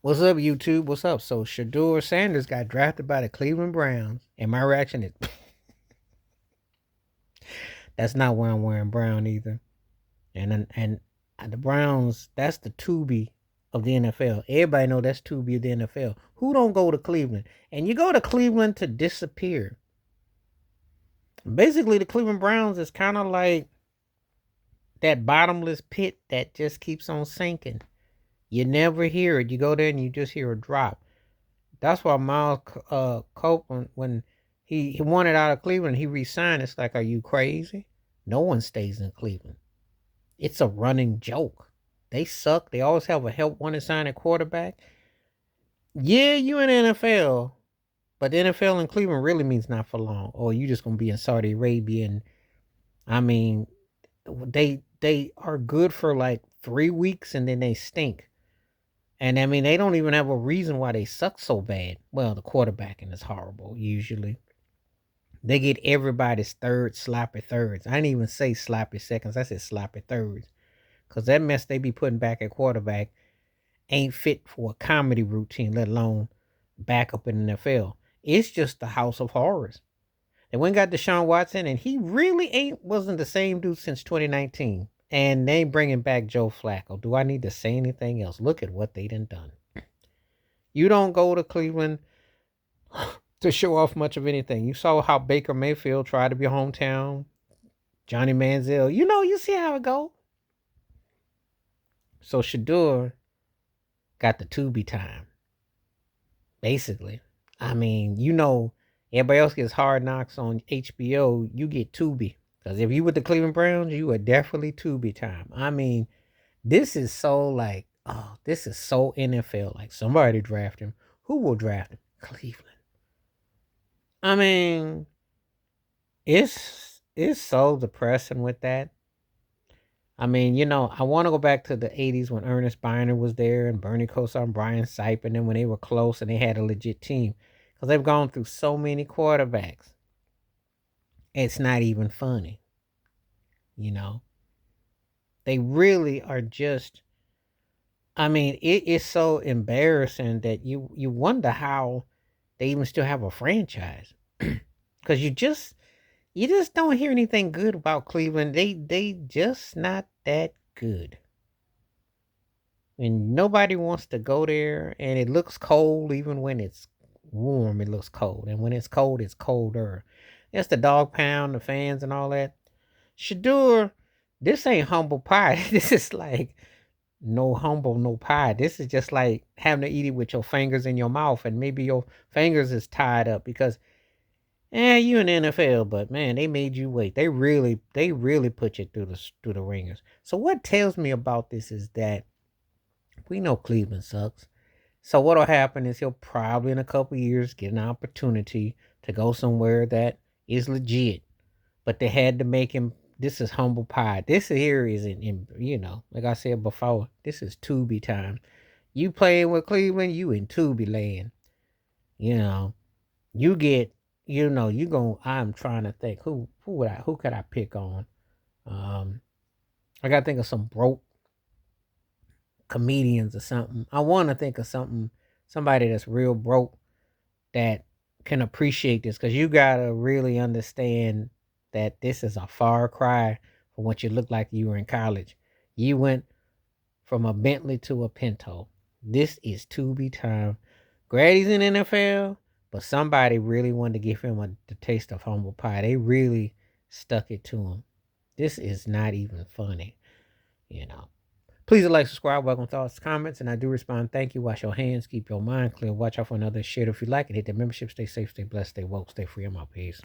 What's up, YouTube? What's up? So Shedeur Sanders got drafted by the Cleveland Browns, and my reaction is, that's not why I'm wearing brown either. And the Browns, that's the Tubi of the NFL. Everybody know that's Tubi of the NFL. Who don't go to Cleveland? And you go to Cleveland to disappear. Basically, the Cleveland Browns is kind of like that bottomless pit that just keeps on sinking. You never hear it. You go there and you just hear a drop. That's why Miles Copeland, when he wanted out of Cleveland, he resigned. It's like, are you crazy? No one stays in Cleveland. It's a running joke. They suck. They always have a help wanted sign at quarterback. Yeah, you in the NFL, but the NFL in Cleveland really means not for long. Or you just gonna be in Saudi Arabia, and I mean, they are good for like 3 weeks and then they stink. And I mean, they don't even have a reason why they suck so bad. Well, the quarterbacking is horrible usually. They get everybody's third sloppy thirds. I didn't even say sloppy seconds. I said sloppy thirds. Because that mess they be putting back at quarterback ain't fit for a comedy routine, let alone backup in the NFL. It's just the house of horrors. They went and got Deshaun Watson, and he really wasn't the same dude since 2019. And they bringing back Joe Flacco. Do I need to say anything else? Look at what they done. You don't go to Cleveland to show off much of anything. You saw how Baker Mayfield tried to be hometown. Johnny Manziel. You see how it go. So Shedeur got the Tubi time. Basically. I mean, everybody else gets Hard Knocks on HBO. You get Tubi. Because if you with the Cleveland Browns, you are definitely Tubi time. I mean, this is so like, oh, this is so NFL. Like, somebody draft him. Who will draft him? Cleveland. I mean, it's so depressing with that. I mean, I want to go back to the 80s when Ernest Biner was there and Bernie Kosar and Brian Sipe, and then when they were close and they had a legit team. Because they've gone through so many quarterbacks. It's not even funny. You know, they really are just, I mean, it is so embarrassing that you wonder how they even still have a franchise. Because you just don't hear anything good about Cleveland. They just not that good. And nobody wants to go there, and it looks cold even when it's warm. It looks cold, and when it's colder. It's the dog pound, the fans, and all that. Shedeur, this ain't humble pie. This is like no humble, no pie. This is just like having to eat it with your fingers in your mouth, and maybe your fingers is tied up because, you in the NFL, but man, they made you wait. They really put you through the ringers. So what tells me about this is that we know Cleveland sucks. So what'll happen is he'll probably in a couple years get an opportunity to go somewhere that is legit. But they had to make him. This is humble pie. This here is like I said before, this is Tubi time. You playing with Cleveland, you in Tubi land. You know, you get, you going. I'm trying to think who could I pick on? Um, I gotta think of some broke comedians or something. I want to think of somebody that's real broke that can appreciate this because you gotta really understand that this is a far cry from what you look like you were in college. You went from a Bentley to a Pinto. This is Tubi time. Grady's in NFL, but somebody really wanted to give him the taste of humble pie. They really stuck it to him. This is not even funny, you know. Please like, subscribe, welcome thoughts, comments, and I do respond. Thank you. Wash your hands, keep your mind clear. Watch out for another shit if you like it. Hit the membership. Stay safe, stay blessed, stay woke, stay free. I'm out. Peace.